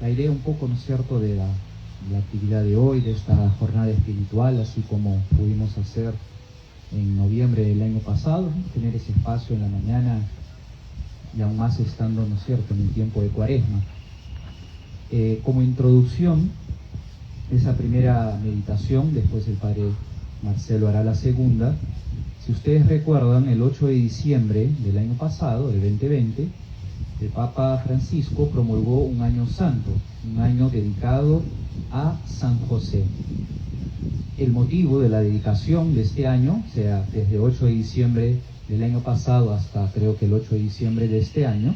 la idea un poco, ¿no es cierto?, de la actividad de hoy, de esta jornada espiritual, así como pudimos hacer en noviembre del año pasado, ¿no? Tener ese espacio en la mañana y aún más estando, ¿no es cierto?, en el tiempo de Cuaresma. Como introducción, esa primera meditación, después el Padre Marcelo hará la segunda. Si ustedes recuerdan, el 8 de diciembre del año pasado, del 2020, el Papa Francisco promulgó un año santo, un año dedicado a San José. El motivo de la dedicación de este año, o sea, desde 8 de diciembre del año pasado hasta creo que el 8 de diciembre de este año,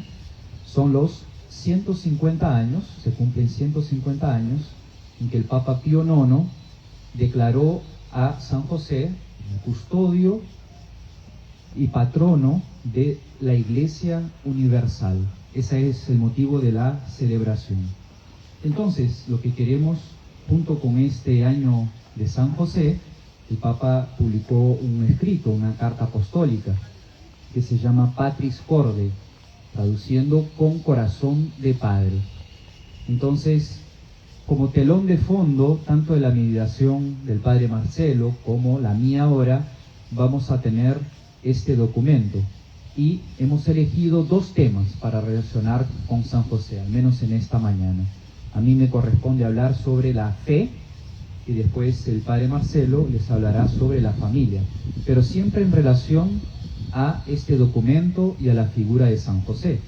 son los 150 años, se cumplen 150 años, en que el Papa Pío IX declaró a San José custodio y patrono de la Iglesia Universal. Ese es el motivo de la celebración. Entonces, lo que queremos, junto con este año de San José, el Papa publicó un escrito, una carta apostólica, que se llama Patris Corde, traduciendo con corazón de padre. Entonces, como telón de fondo, tanto de la meditación del Padre Marcelo como la mía ahora, vamos a tener este documento. Y hemos elegido dos temas para relacionar con San José, al menos en esta mañana. A mí me corresponde hablar sobre la fe y después el Padre Marcelo les hablará sobre la familia, pero siempre en relación a este documento y a la figura de San José.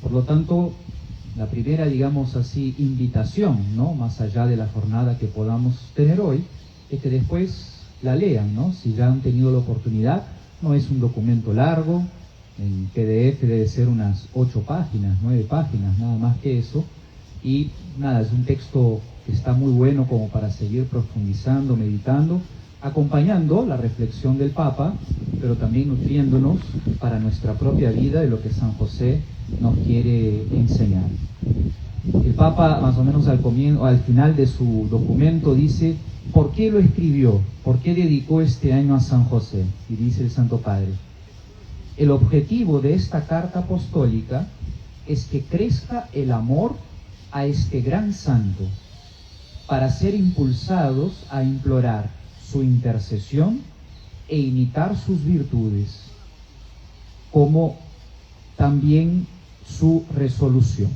Por lo tanto, la primera, digamos así, invitación, ¿no?, más allá de la jornada que podamos tener hoy, es que después la lean, ¿no?, si ya han tenido la oportunidad. No es un documento largo, en PDF debe ser unas 8 páginas, 9 páginas, nada más que eso, y nada, es un texto que está muy bueno como para seguir profundizando, meditando, acompañando la reflexión del Papa, pero también nutriéndonos para nuestra propia vida de lo que San José nos quiere enseñar. El Papa, más o menos al final de su documento, dice: ¿por qué lo escribió? ¿Por qué dedicó este año a San José? Y dice el Santo Padre: el objetivo de esta carta apostólica es que crezca el amor a este gran santo, para ser impulsados a implorar su intercesión e imitar sus virtudes, como también su resolución.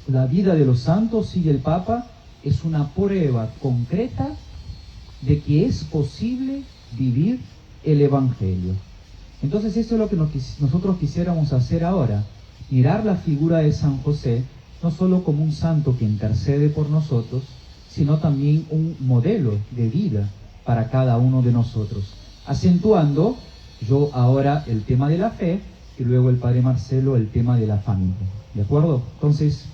La vida de los santos, sigue el Papa, es una prueba concreta de que es posible vivir el Evangelio. Entonces eso es lo que nosotros quisiéramos hacer ahora, mirar la figura de San José, no solo como un santo que intercede por nosotros, sino también un modelo de vida para cada uno de nosotros, acentuando yo ahora el tema de la fe y luego el Padre Marcelo el tema de la familia. ¿De acuerdo? Entonces,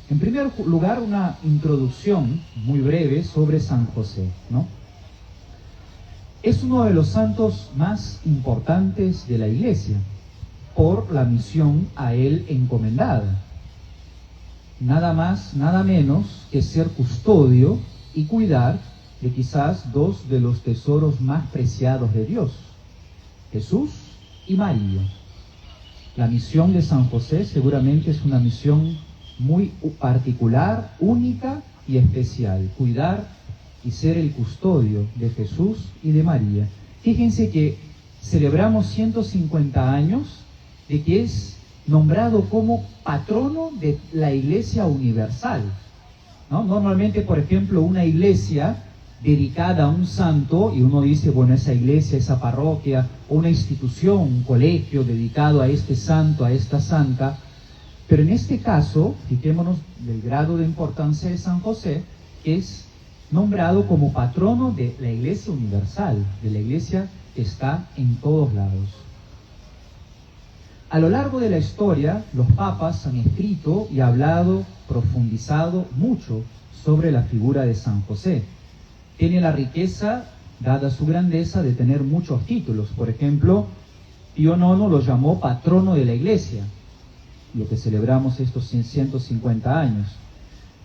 en primer lugar, una introducción muy breve sobre San José, ¿no? Es uno de los santos más importantes de la Iglesia por la misión a él encomendada. Nada más, nada menos que ser custodio y cuidar de quizás dos de los tesoros más preciados de Dios, Jesús y María. La misión de San José seguramente es una misión muy particular, única y especial: cuidar y ser el custodio de Jesús y de María. Fíjense que celebramos 150 años de que es nombrado como patrono de la Iglesia Universal, ¿no? Normalmente, por ejemplo, una iglesia dedicada a un santo, y uno dice, bueno, esa iglesia, esa parroquia, o una institución, un colegio dedicado a este santo, a esta santa. Pero en este caso, fijémonos del grado de importancia de San José, que es nombrado como patrono de la Iglesia Universal, de la iglesia que está en todos lados. A lo largo de la historia, los papas han escrito y hablado, profundizado mucho sobre la figura de San José. Tiene la riqueza, dada su grandeza, de tener muchos títulos. Por ejemplo, Pío IX lo llamó patrono de la Iglesia, lo que celebramos estos 150 años.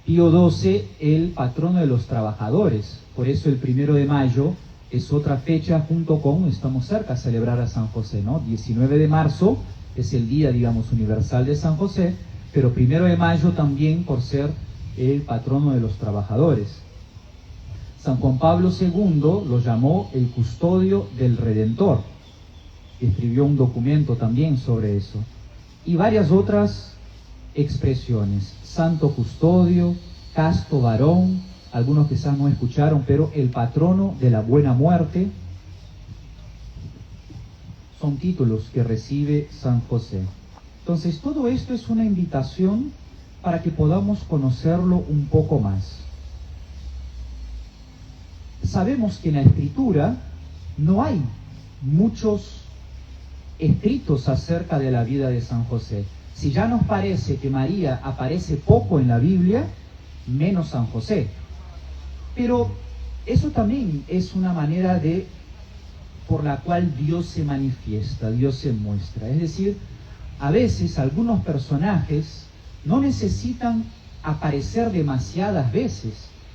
Pío XII, el patrono de los trabajadores. Por eso el 1 de mayo es otra fecha junto con, estamos cerca a celebrar a San José, ¿no? 19 de marzo es el día, digamos, universal de San José, pero 1 de mayo también por ser el patrono de los trabajadores. San Juan Pablo II lo llamó el custodio del Redentor. Escribió un documento también sobre eso. Y varias otras expresiones. Santo custodio, casto varón, algunos quizás no escucharon, pero el patrono de la buena muerte. Son títulos que recibe San José. Entonces, todo esto es una invitación para que podamos conocerlo un poco más. Sabemos que en la Escritura no hay muchos escritos acerca de la vida de San José. Si ya nos parece que María aparece poco en la Biblia, menos San José. Pero eso también es una manera por la cual Dios se manifiesta, Dios se muestra. Es decir, a veces algunos personajes no necesitan aparecer demasiadas veces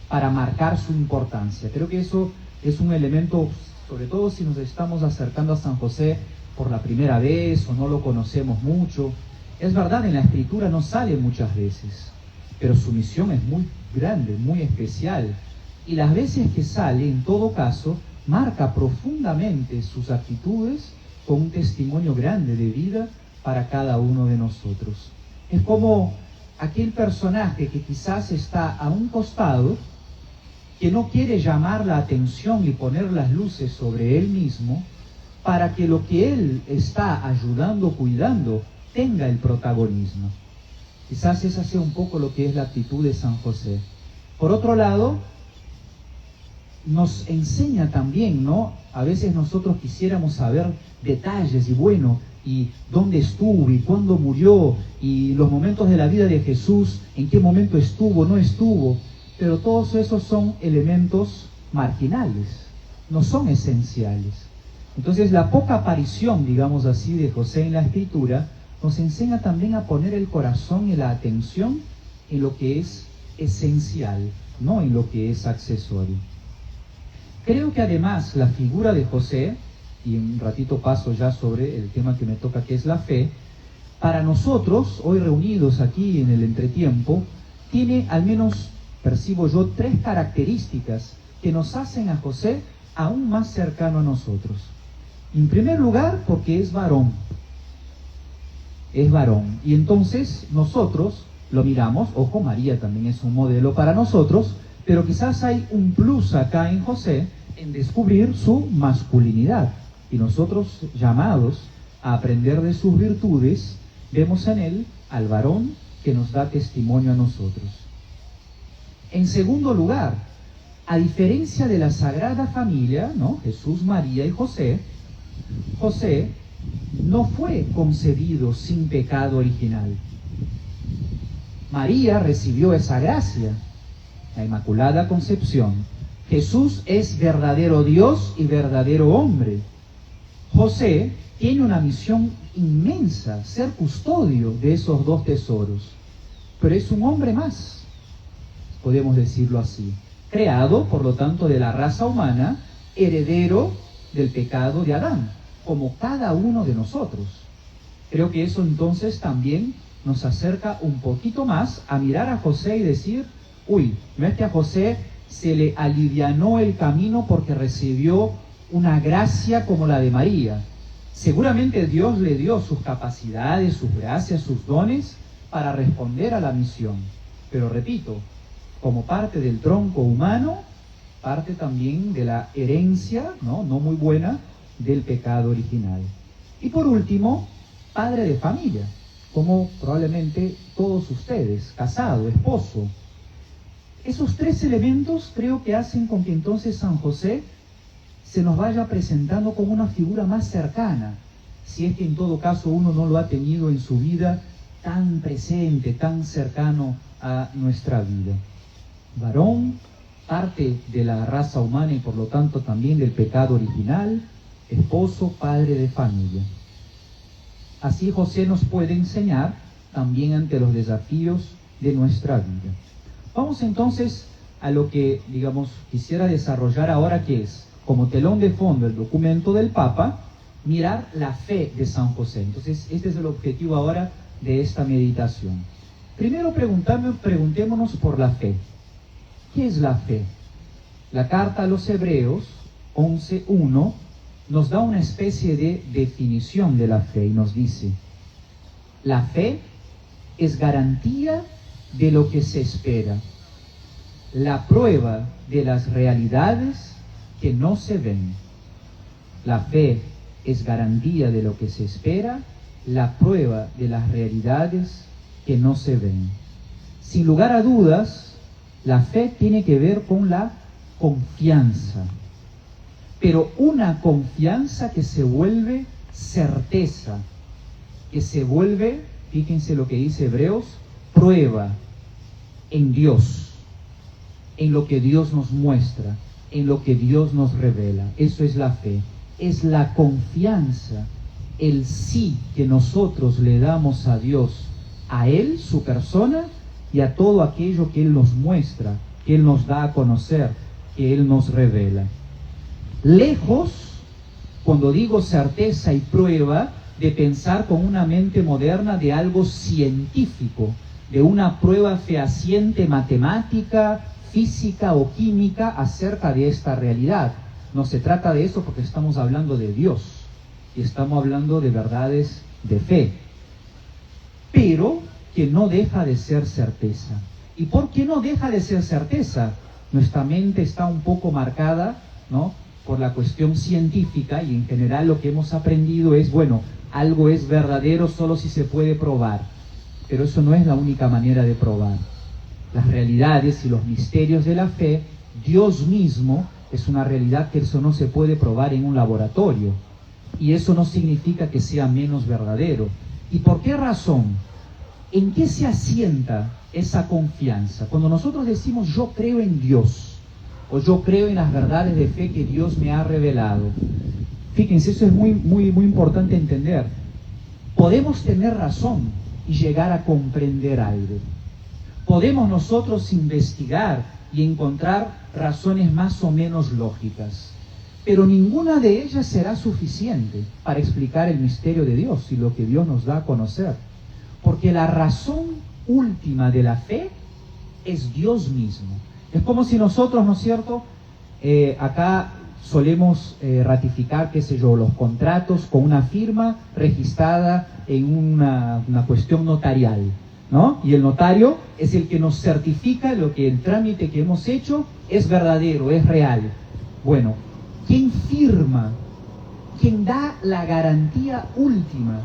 para marcar su importancia. Creo que eso es un elemento, sobre todo si nos estamos acercando a San José por la primera vez o no lo conocemos mucho. Es verdad, en la Escritura no sale muchas veces, pero su misión es muy grande, muy especial. Y las veces que sale, en todo caso, marca profundamente sus actitudes con un testimonio grande de vida para cada uno de nosotros. Es como aquel personaje que quizás está a un costado, que no quiere llamar la atención y poner las luces sobre él mismo, para que lo que él está ayudando, cuidando, tenga el protagonismo. Quizás esa sea un poco lo que es la actitud de San José. Por otro lado, nos enseña también, ¿no? A veces nosotros quisiéramos saber detalles y dónde estuvo y cuándo murió y los momentos de la vida de Jesús, en qué momento estuvo, no estuvo. Pero todos esos son elementos marginales, no son esenciales. Entonces la poca aparición, digamos así, de José en la Escritura nos enseña también a poner el corazón y la atención en lo que es esencial, no en lo que es accesorio. Creo que además la figura de José, y un ratito paso ya sobre el tema que me toca, que es la fe, para nosotros, hoy reunidos aquí en el entretiempo, tiene al menos, percibo yo, 3 características que nos hacen a José aún más cercano a nosotros. En primer lugar, porque es varón. Es varón. Y entonces nosotros lo miramos, ojo, María también es un modelo para nosotros, pero quizás hay un plus acá en José en descubrir su masculinidad. Y nosotros, llamados a aprender de sus virtudes, vemos en él al varón que nos da testimonio a nosotros. En segundo lugar, a diferencia de la Sagrada Familia, ¿no? Jesús, María y José, José no fue concebido sin pecado original. María recibió esa gracia, la Inmaculada Concepción. Jesús es verdadero Dios y verdadero hombre. José tiene una misión inmensa, ser custodio de esos 2 tesoros. Pero es un hombre más, podemos decirlo así. Creado, por lo tanto, de la raza humana, heredero del pecado de Adán, como cada uno de nosotros. Creo que eso entonces también nos acerca un poquito más a mirar a José y decir, uy, no es que a José se le alivianó el camino porque recibió una gracia como la de María. Seguramente Dios le dio sus capacidades, sus gracias, sus dones para responder a la misión. Pero repito, como parte del tronco humano, parte también de la herencia, no muy buena, del pecado original. Y por último, padre de familia, como probablemente todos ustedes, casado, esposo. Esos 3 elementos creo que hacen con que entonces San José se nos vaya presentando como una figura más cercana, si es que en todo caso uno no lo ha tenido en su vida tan presente, tan cercano a nuestra vida. Varón, parte de la raza humana y por lo tanto también del pecado original, esposo, padre de familia. Así José nos puede enseñar también ante los desafíos de nuestra vida. Vamos entonces a lo que, digamos, quisiera desarrollar ahora, que es, como telón de fondo, el documento del Papa, mirar la fe de San José. Entonces, este es el objetivo ahora de esta meditación. Primero preguntémonos por la fe. ¿Qué es la fe? La carta a los Hebreos 11:1 nos da una especie de definición de la fe y nos dice: la fe es garantía de lo que se espera, la prueba de las realidades que no se ven. La fe es garantía de lo que se espera, la prueba de las realidades que no se ven. Sin lugar a dudas, la fe tiene que ver con la confianza, pero una confianza que se vuelve certeza, que se vuelve, fíjense lo que dice Hebreos, prueba en Dios, en lo que Dios nos muestra, en lo que Dios nos revela. Eso es la fe, es la confianza, el sí que nosotros le damos a Dios, a Él, su persona, y a todo aquello que Él nos muestra, que Él nos da a conocer, que Él nos revela. Lejos, cuando digo certeza y prueba, de pensar con una mente moderna de algo científico, de una prueba fehaciente matemática, física o química acerca de esta realidad. No se trata de eso, porque estamos hablando de Dios y estamos hablando de verdades de fe, pero que no deja de ser certeza. ¿Y por qué no deja de ser certeza? Nuestra mente está un poco marcada, ¿no?, por la cuestión científica, y en general lo que hemos aprendido es, bueno, algo es verdadero solo si se puede probar, pero eso no es la única manera de probar. Las realidades y los misterios de la fe, Dios mismo es una realidad que eso no se puede probar en un laboratorio, y eso no significa que sea menos verdadero. ¿Y por qué razón? ¿En qué se asienta esa confianza? Cuando nosotros decimos yo creo en Dios, o yo creo en las verdades de fe que Dios me ha revelado. Fíjense, eso es muy importante entender. Podemos tener razón y llegar a comprender algo. Podemos nosotros investigar y encontrar razones más o menos lógicas, pero ninguna de ellas será suficiente para explicar el misterio de Dios y lo que Dios nos da a conocer. Porque la razón última de la fe es Dios mismo. Es como si nosotros, ¿no es cierto?, acá solemos ratificar, qué sé yo, los contratos con una firma registrada en una cuestión notarial, ¿no? Y el notario es el que nos certifica lo que el trámite que hemos hecho es verdadero, es real. Bueno, ¿quién firma? ¿Quién da la garantía última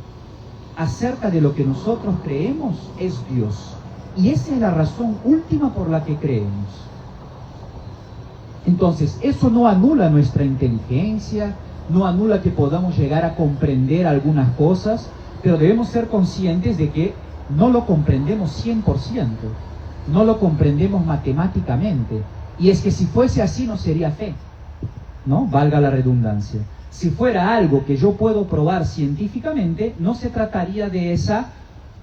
acerca de lo que nosotros creemos? Es Dios. Y esa es la razón última por la que creemos. Entonces, eso no anula nuestra inteligencia, no anula que podamos llegar a comprender algunas cosas, pero debemos ser conscientes de que no lo comprendemos 100%, no lo comprendemos matemáticamente. Y es que si fuese así no sería fe, ¿no? Valga la redundancia. Si fuera algo que yo puedo probar científicamente, no se trataría de esa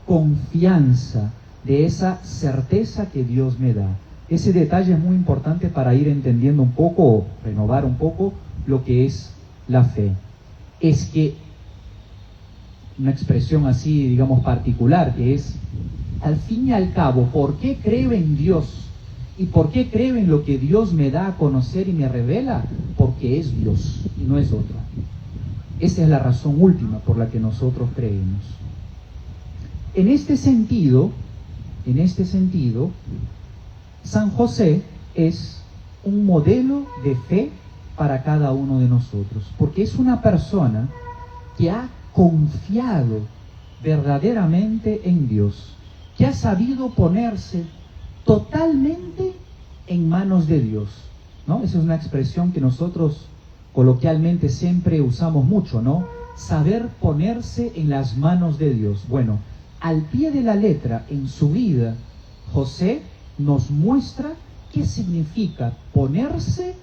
confianza, de esa certeza que Dios me da. Ese detalle es muy importante para ir entendiendo un poco, renovar un poco lo que es la fe. Es que una expresión así, digamos, particular, que es, al fin y al cabo, ¿por qué creo en Dios? ¿Y por qué creo en lo que Dios me da a conocer y me revela? Porque es Dios y no es otra. Esa es la razón última por la que nosotros creemos. En este sentido, San José es un modelo de fe para cada uno de nosotros, porque es una persona que ha confiado verdaderamente en Dios, que ha sabido ponerse totalmente en manos de Dios, ¿no? Esa es una expresión que nosotros coloquialmente siempre usamos mucho, ¿no? Saber ponerse en las manos de Dios. Bueno, al pie de la letra, en su vida, José nos muestra qué significa ponerse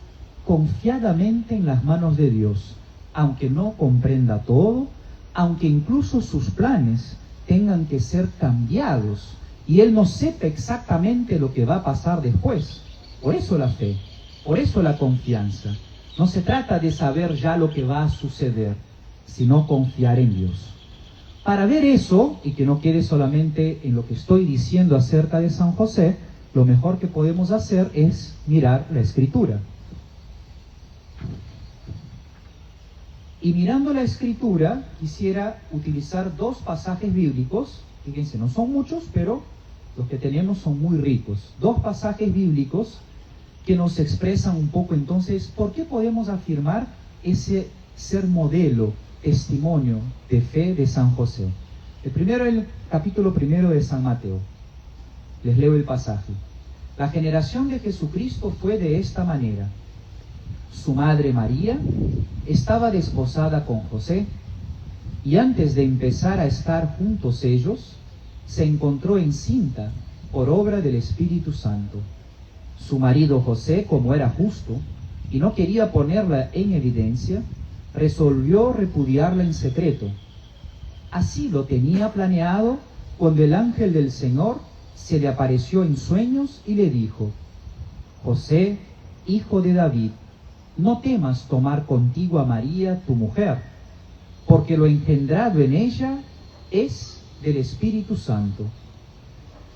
confiadamente en las manos de Dios, aunque no comprenda todo, aunque incluso sus planes tengan que ser cambiados y él no sepa exactamente lo que va a pasar después. Por eso la fe, por eso la confianza. No se trata de saber ya lo que va a suceder, sino confiar en Dios. para ver eso, y que no quede solamente en lo que estoy diciendo acerca de San José, lo mejor que podemos hacer es mirar la Escritura. Y mirando la Escritura, quisiera utilizar dos pasajes bíblicos. Fíjense, no son muchos, pero los que tenemos son muy ricos. Dos pasajes bíblicos que nos expresan un poco entonces por qué podemos afirmar ese ser modelo, testimonio de fe de San José. El primero, el capítulo 1 de San Mateo. Les leo el pasaje. La generación de Jesucristo fue de esta manera. Su madre María estaba desposada con José, y antes de empezar a estar juntos ellos, se encontró encinta por obra del Espíritu Santo. Su marido José, como era justo y no quería ponerla en evidencia, resolvió repudiarla en secreto. Así lo tenía planeado cuando el ángel del Señor se le apareció en sueños y le dijo: José, hijo de David, no temas tomar contigo a María, tu mujer, porque lo engendrado en ella es del Espíritu Santo.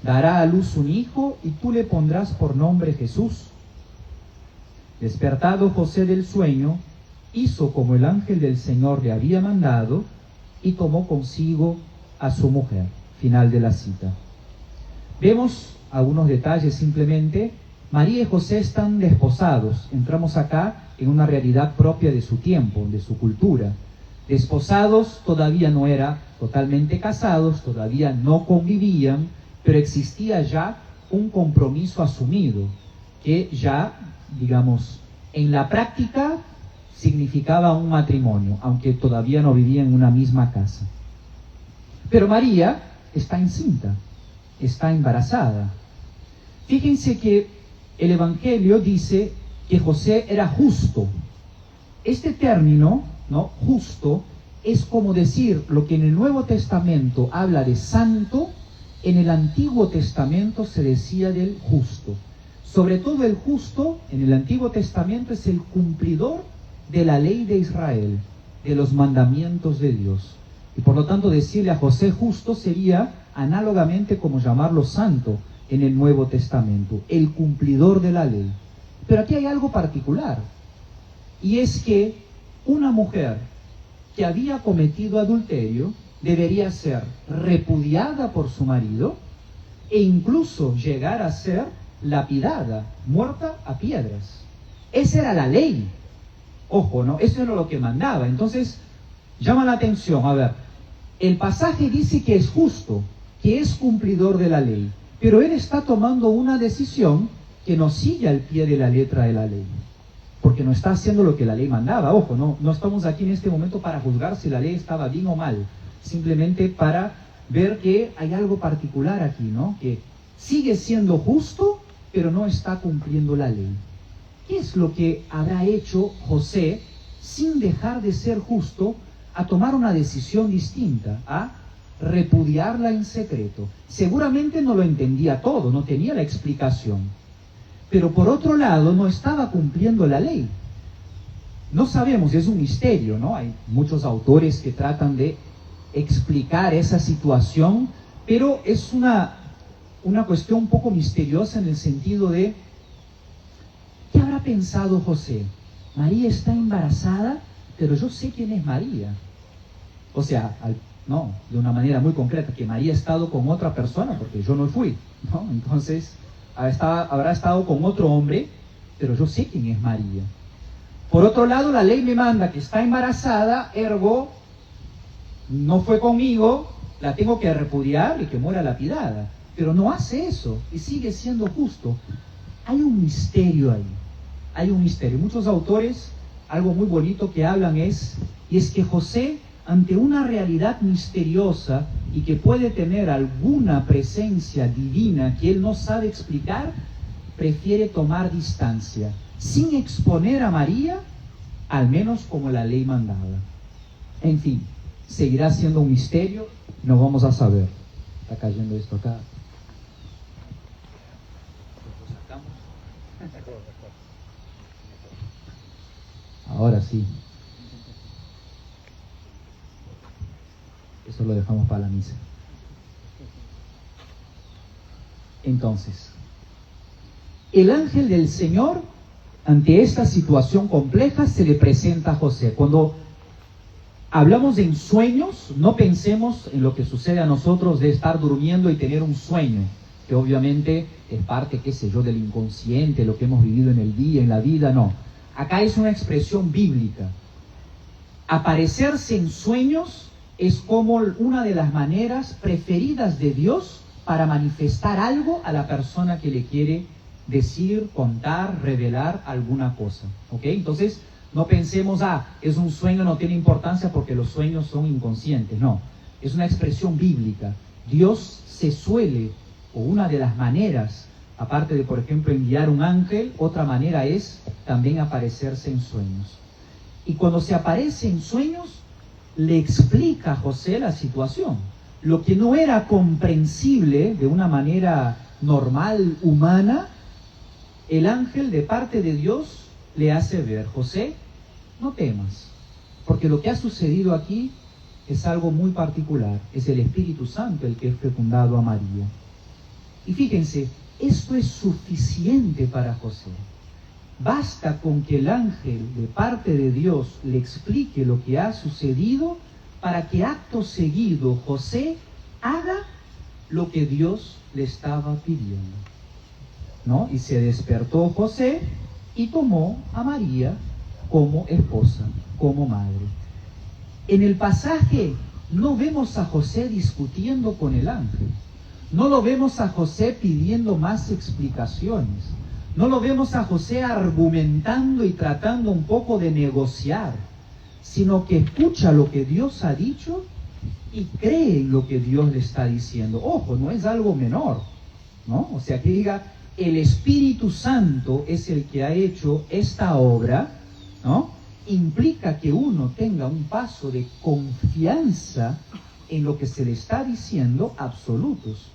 Dará a luz un hijo y tú le pondrás por nombre Jesús. Despertado José del sueño, hizo como el ángel del Señor le había mandado y tomó consigo a su mujer. Final de la cita. Vemos algunos detalles simplemente. María y José están desposados. Entramos acá en una realidad propia de su tiempo, de su cultura. Desposados, todavía no era totalmente casados, todavía no convivían, pero existía ya un compromiso asumido, que ya, digamos, en la práctica significaba un matrimonio, aunque todavía no vivían en una misma casa. Pero María está encinta, está embarazada. Fíjense que el Evangelio dice que José era justo. Este término, ¿no?, justo, es como decir lo que en el Nuevo Testamento habla de santo, en el Antiguo Testamento se decía del justo. Sobre todo el justo en el Antiguo Testamento es el cumplidor de la ley de Israel, de los mandamientos de Dios. Y por lo tanto decirle a José justo sería análogamente como llamarlo santo en el Nuevo Testamento, el cumplidor de la ley. Pero aquí hay algo particular, y es que una mujer que había cometido adulterio debería ser repudiada por su marido e incluso llegar a ser lapidada, muerta a piedras. Esa era la ley. Ojo, ¿no? Eso era lo que mandaba. Entonces, llama la atención. A ver, el pasaje dice que es justo, que es cumplidor de la ley, pero él está tomando una decisión que no sigue al pie de la letra de la ley, porque no está haciendo lo que la ley mandaba. Ojo, no estamos aquí en este momento para juzgar si la ley estaba bien o mal, simplemente para ver que hay algo particular aquí, ¿no? Que sigue siendo justo, pero no está cumpliendo la ley. ¿Qué es lo que habrá hecho José sin dejar de ser justo a tomar una decisión distinta, a repudiarla en secreto? Seguramente no lo entendía todo, no tenía la explicación. Pero por otro lado, no estaba cumpliendo la ley. No sabemos, es un misterio, ¿no? Hay muchos autores que tratan de explicar esa situación, pero es una cuestión un poco misteriosa en el sentido de, ¿qué habrá pensado José? María está embarazada, pero yo sé quién es María. O sea, no, de una manera muy concreta, que María ha estado con otra persona, porque yo no fui, ¿no? Entonces, habrá estado con otro hombre, pero yo sé quién es María. Por otro lado, la ley me manda que está embarazada, ergo, no fue conmigo, la tengo que repudiar y que muera lapidada. Pero no hace eso y sigue siendo justo. Hay un misterio ahí, hay un misterio. Muchos autores, algo muy bonito que hablan es que José, ante una realidad misteriosa y que puede tener alguna presencia divina que él no sabe explicar, prefiere tomar distancia, sin exponer a María, al menos como la ley mandaba. En fin, seguirá siendo un misterio, no vamos a saber. Está cayendo esto acá. Ahora sí. Eso lo dejamos para la misa. Entonces, el ángel del Señor, ante esta situación compleja, se le presenta a José. Cuando hablamos de sueños, no pensemos en lo que sucede a nosotros de estar durmiendo y tener un sueño, que obviamente es parte, qué sé yo, del inconsciente, lo que hemos vivido en el día, en la vida, no. Acá es una expresión bíblica. Aparecerse en sueños es como una de las maneras preferidas de Dios para manifestar algo a la persona que le quiere decir, contar, revelar alguna cosa. ¿Ok? Entonces, no pensemos, es un sueño, no tiene importancia porque los sueños son inconscientes. No, es una expresión bíblica. Dios se suele, o una de las maneras, aparte de, por ejemplo, enviar un ángel, otra manera es también aparecerse en sueños. Y cuando se aparece en sueños, le explica a José la situación. Lo que no era comprensible de una manera normal, humana, el ángel de parte de Dios le hace ver: José, no temas, porque lo que ha sucedido aquí es algo muy particular. Es el Espíritu Santo el que ha fecundado a María. Y fíjense, esto es suficiente para José. Basta con que el ángel de parte de Dios le explique lo que ha sucedido para que acto seguido José haga lo que Dios le estaba pidiendo, ¿no? Y se despertó José y tomó a María como esposa, como madre. En el pasaje no vemos a José discutiendo con el ángel. No lo vemos a José pidiendo más explicaciones. No lo vemos a José argumentando y tratando un poco de negociar, sino que escucha lo que Dios ha dicho y cree en lo que Dios le está diciendo. Ojo, no es algo menor, ¿no? O sea, que diga, el Espíritu Santo es el que ha hecho esta obra, ¿no? Implica que uno tenga un paso de confianza en lo que se le está diciendo absolutos.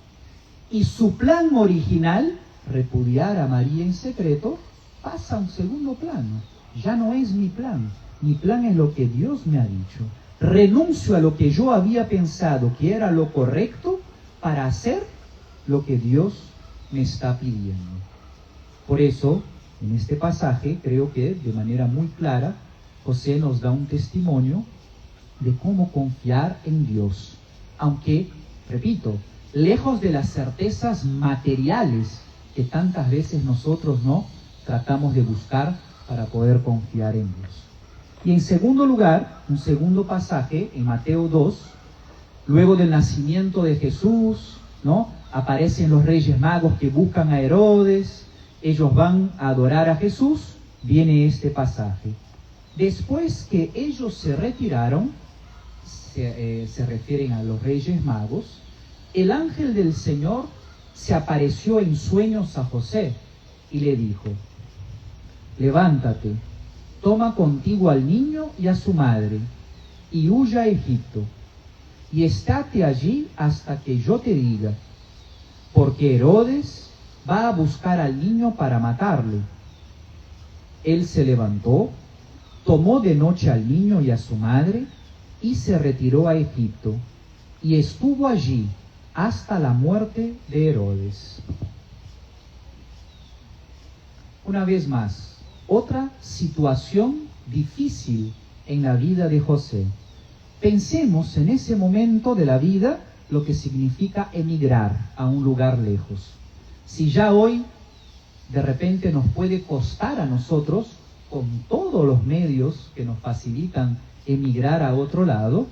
Y su plan original, repudiar a María en secreto, pasa a un segundo plano. Ya no es mi plan. Mi plan es lo que Dios me ha dicho. Renuncio a lo que yo había pensado que era lo correcto para hacer lo que Dios me está pidiendo. Por eso, en este pasaje, creo que de manera muy clara, José nos da un testimonio de cómo confiar en Dios. Aunque, repito, lejos de las certezas materiales que tantas veces nosotros no tratamos de buscar para poder confiar en Dios. Y en segundo lugar, un segundo pasaje en Mateo 2, luego del nacimiento de Jesús, ¿no? Aparecen los Reyes Magos que buscan a Herodes, ellos van a adorar a Jesús, viene este pasaje. Después que ellos se retiraron, se refieren a los Reyes Magos, el ángel del Señor se apareció en sueños a José y le dijo: levántate, toma contigo al niño y a su madre, y huya a Egipto, y estate allí hasta que yo te diga, porque Herodes va a buscar al niño para matarle. Él se levantó, tomó de noche al niño y a su madre, y se retiró a Egipto, y estuvo allí hasta la muerte de Herodes. Una vez más, otra situación difícil en la vida de José. Pensemos en ese momento de la vida lo que significa emigrar a un lugar lejos. Si ya hoy de repente nos puede costar a nosotros, con todos los medios que nos facilitan emigrar a otro lado,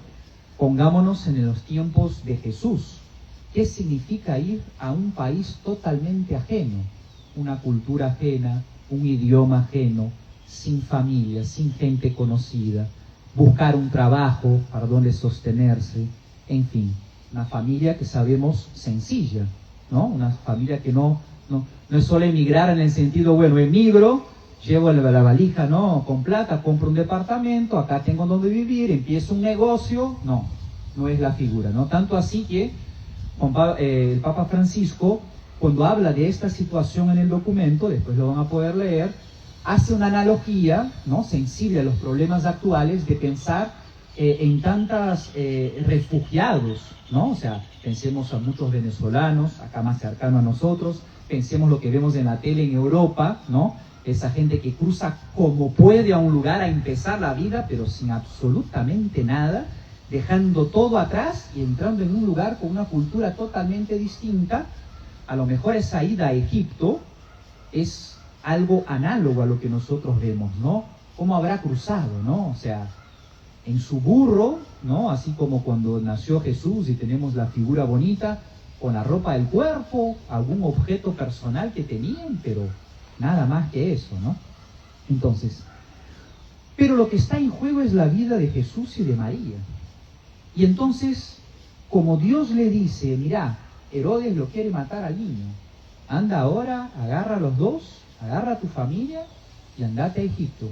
pongámonos en los tiempos de Jesús. ¿Qué significa ir a un país totalmente ajeno? Una cultura ajena, un idioma ajeno, sin familia, sin gente conocida, buscar un trabajo para donde sostenerse, en fin, una familia que sabemos sencilla, ¿no? Una familia que no es solo emigrar en el sentido, bueno, emigro, llevo la valija, ¿no? Con plata, compro un departamento, acá tengo donde vivir, empiezo un negocio. No es la figura, ¿no? Tanto así que el Papa Francisco, cuando habla de esta situación en el documento, después lo van a poder leer, hace una analogía, ¿no? Sensible a los problemas actuales, de pensar en tantos refugiados, ¿no? O sea, pensemos a muchos venezolanos, acá más cercano a nosotros, pensemos lo que vemos en la tele en Europa, ¿no? Esa gente que cruza como puede a un lugar a empezar la vida, pero sin absolutamente nada, dejando todo atrás y entrando en un lugar con una cultura totalmente distinta. A lo mejor esa ida a Egipto es algo análogo a lo que nosotros vemos, ¿no? ¿Cómo habrá cruzado, no? O sea, en su burro, ¿no? Así como cuando nació Jesús y tenemos la figura bonita, con la ropa del cuerpo, algún objeto personal que tenían, pero nada más que eso, ¿no? Entonces, pero lo que está en juego es la vida de Jesús y de María. Y entonces, como Dios le dice, mira, Herodes lo quiere matar al niño, anda ahora, agarra a los dos, agarra a tu familia y andate a Egipto,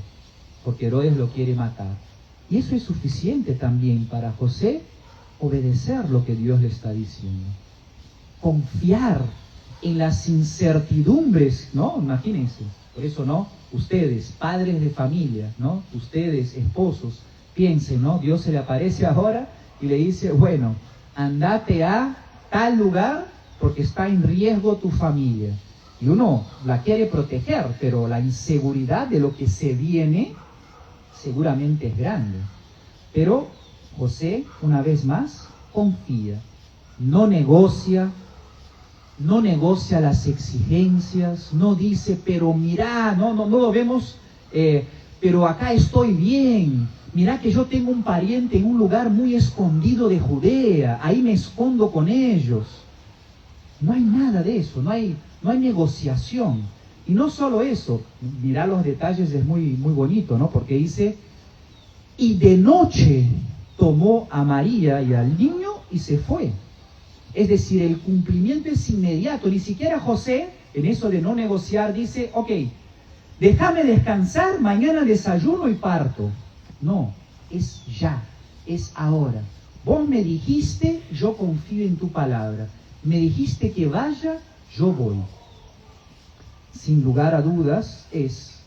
porque Herodes lo quiere matar. Y eso es suficiente también para José obedecer lo que Dios le está diciendo. Confiar en las incertidumbres, ¿no? Imagínense, por eso, ¿no? Ustedes, padres de familia, ¿no? Ustedes, esposos, piensen, ¿no? Dios se le aparece ahora y le dice, bueno, andate a tal lugar porque está en riesgo tu familia. Y uno la quiere proteger, pero la inseguridad de lo que se viene seguramente es grande. Pero José, una vez más, confía, no negocia las exigencias, no dice, pero mirá, no lo vemos, pero acá estoy bien, mirá que yo tengo un pariente en un lugar muy escondido de Judea, ahí me escondo con ellos. No hay nada de eso, no hay negociación. Y no solo eso, mirá los detalles, es muy bonito, ¿no? Porque dice, y de noche tomó a María y al niño y se fue. Es decir, el cumplimiento es inmediato. Ni siquiera José, en eso de no negociar, dice, ok, déjame descansar, mañana desayuno y parto. No, es ya, es ahora. Vos me dijiste, yo confío en tu palabra. Me dijiste que vaya, yo voy. Sin lugar a dudas, es,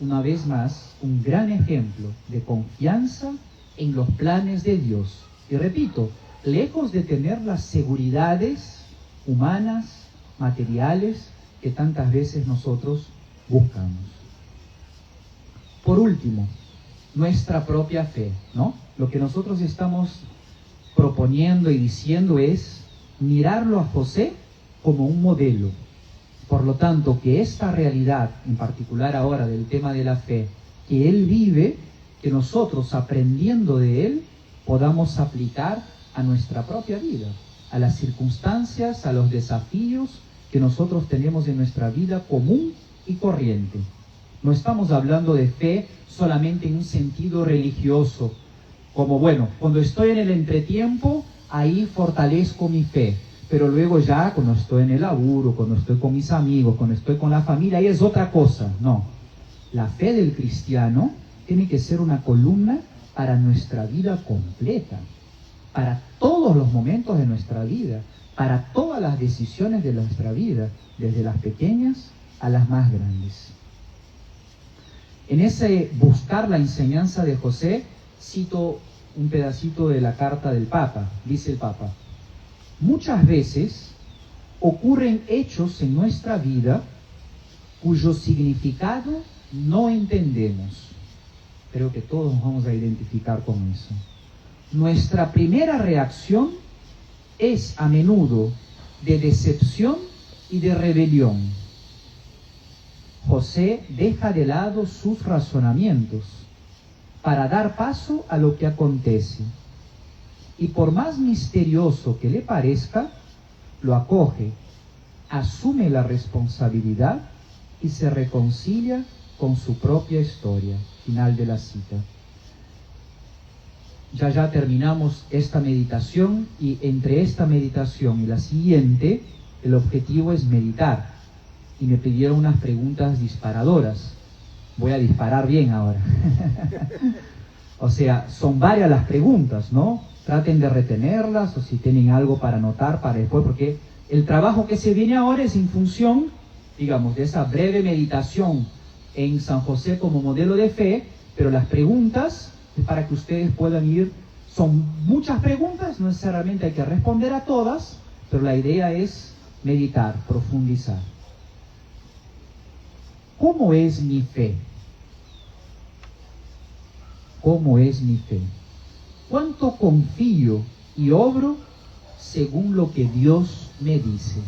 una vez más, un gran ejemplo de confianza en los planes de Dios. Y repito, lejos de tener las seguridades humanas, materiales, que tantas veces nosotros buscamos. Por último, nuestra propia fe, ¿no? Lo que nosotros estamos proponiendo y diciendo es mirarlo a José como un modelo. Por lo tanto, que esta realidad, en particular ahora del tema de la fe, que él vive, que nosotros aprendiendo de él, podamos aplicar a nuestra propia vida, a las circunstancias, a los desafíos que nosotros tenemos en nuestra vida común y corriente. No estamos hablando de fe solamente en un sentido religioso, como bueno, cuando estoy en el entretiempo, ahí fortalezco mi fe, pero luego ya cuando estoy en el laburo, cuando estoy con mis amigos, cuando estoy con la familia, ahí es otra cosa. No, la fe del cristiano tiene que ser una columna para nuestra vida completa, para todos los momentos de nuestra vida, para todas las decisiones de nuestra vida, desde las pequeñas a las más grandes. En ese buscar la enseñanza de José, cito un pedacito de la carta del Papa. Dice el Papa, muchas veces ocurren hechos en nuestra vida cuyo significado no entendemos. Creo que todos nos vamos a identificar con eso. Nuestra primera reacción es a menudo de decepción y de rebelión. José deja de lado sus razonamientos para dar paso a lo que acontece. Y por más misterioso que le parezca, lo acoge, asume la responsabilidad y se reconcilia con su propia historia. Final de la cita. Ya terminamos esta meditación y entre esta meditación y la siguiente, el objetivo es meditar. Y me pidieron unas preguntas disparadoras. Voy a disparar bien ahora. O sea, son varias las preguntas, ¿no? Traten de retenerlas o si tienen algo para anotar para después, porque el trabajo que se viene ahora es en función, digamos, de esa breve meditación en San José como modelo de fe, pero las preguntas Es para que ustedes puedan ir. Son muchas preguntas, no necesariamente hay que responder a todas, pero la idea es meditar, profundizar. ¿Cómo es mi fe? ¿Cómo es mi fe? ¿Cuánto confío y obro según lo que Dios me dice?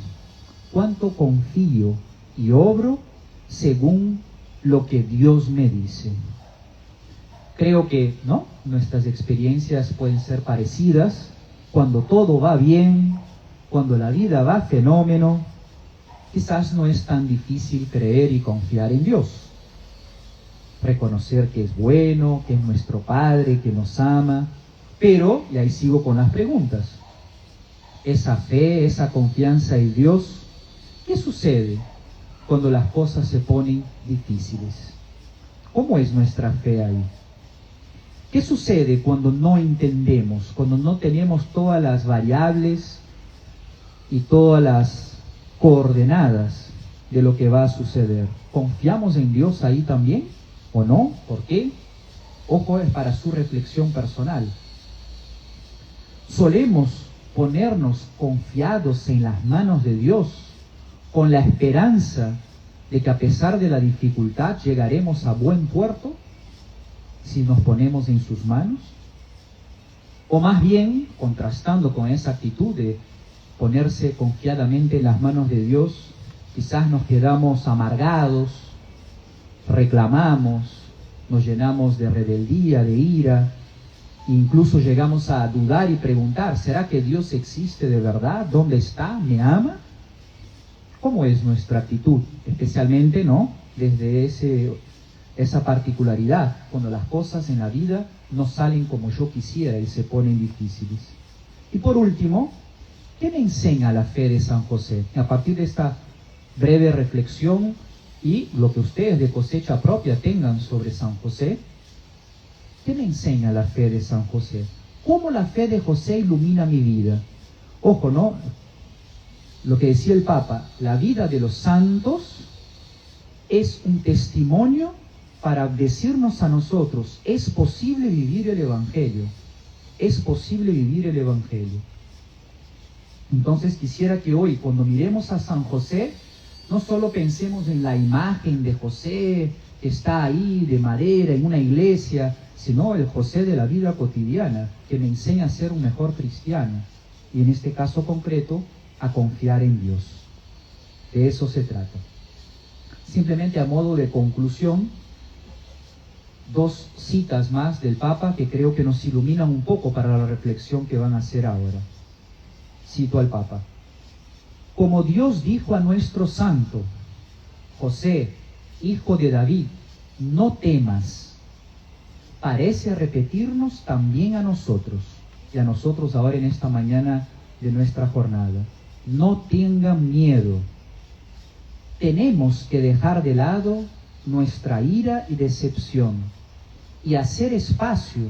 ¿Cuánto confío y obro según lo que Dios me dice? Creo que, ¿no?, nuestras experiencias pueden ser parecidas. Cuando todo va bien, cuando la vida va fenómeno, quizás no es tan difícil creer y confiar en Dios. Reconocer que es bueno, que es nuestro Padre, que nos ama. Pero, y ahí sigo con las preguntas, esa fe, esa confianza en Dios, ¿qué sucede cuando las cosas se ponen difíciles? ¿Cómo es nuestra fe ahí? ¿Qué sucede cuando no entendemos, cuando no tenemos todas las variables y todas las coordenadas de lo que va a suceder? ¿Confiamos en Dios ahí también o no? ¿Por qué? Ojo, es para su reflexión personal. Solemos ponernos confiados en las manos de Dios, con la esperanza de que a pesar de la dificultad llegaremos a buen puerto si nos ponemos en sus manos. O más bien, contrastando con esa actitud de ponerse confiadamente en las manos de Dios, quizás nos quedamos amargados, reclamamos, nos llenamos de rebeldía, de ira, incluso llegamos a dudar y preguntar, ¿será que Dios existe de verdad? ¿Dónde está? ¿Me ama? ¿Cómo es nuestra actitud? Especialmente, ¿no?, desde esa particularidad, cuando las cosas en la vida no salen como yo quisiera y se ponen difíciles. Y por último, ¿qué me enseña la fe de San José? A partir de esta breve reflexión y lo que ustedes de cosecha propia tengan sobre San José, ¿qué me enseña la fe de San José? ¿Cómo la fe de José ilumina mi vida? Ojo, ¿no? Lo que decía el Papa, la vida de los santos es un testimonio para decirnos a nosotros, es posible vivir el Evangelio, es posible vivir el Evangelio. Entonces quisiera que hoy, cuando miremos a San José, no solo pensemos en la imagen de José que está ahí de madera en una iglesia, sino el José de la vida cotidiana, que me enseña a ser un mejor cristiano, y en este caso concreto, a confiar en Dios. De eso se trata. Simplemente a modo de conclusión, dos citas más del Papa que creo que nos iluminan un poco para la reflexión que van a hacer ahora. Cito al Papa. Como Dios dijo a nuestro santo, José, hijo de David, no temas, parece repetirnos también a nosotros, y a nosotros ahora en esta mañana de nuestra jornada. No tengan miedo. Tenemos que dejar de lado nuestra ira y decepción y hacer espacio,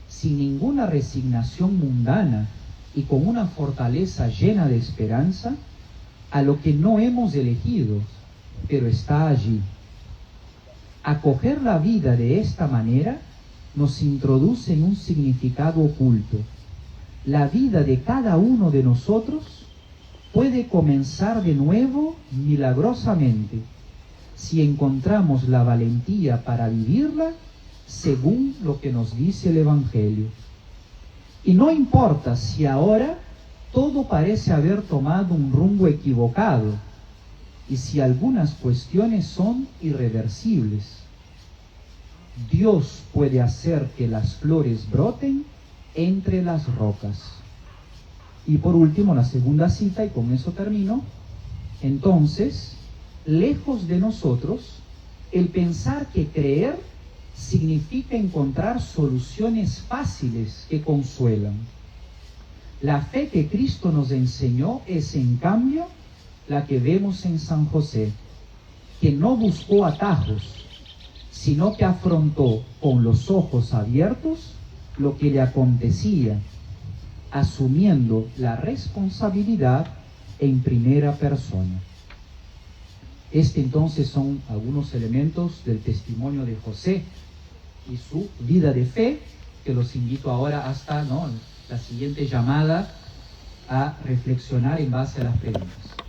sin ninguna resignación mundana y con una fortaleza llena de esperanza, a lo que no hemos elegido, pero está allí. Acoger la vida de esta manera nos introduce en un significado oculto. La vida de cada uno de nosotros puede comenzar de nuevo milagrosamente si encontramos la valentía para vivirla según lo que nos dice el Evangelio. Y no importa si ahora todo parece haber tomado un rumbo equivocado y si algunas cuestiones son irreversibles. Dios puede hacer que las flores broten entre las rocas. Y por último, la segunda cita, y con eso termino. Entonces, lejos de nosotros el pensar que creer significa encontrar soluciones fáciles que consuelan. La fe que Cristo nos enseñó es, en cambio, la que vemos en San José, que no buscó atajos, sino que afrontó con los ojos abiertos lo que le acontecía, asumiendo la responsabilidad en primera persona. Entonces son algunos elementos del testimonio de José, y su vida de fe, que los invito ahora hasta la siguiente llamada a reflexionar en base a las preguntas.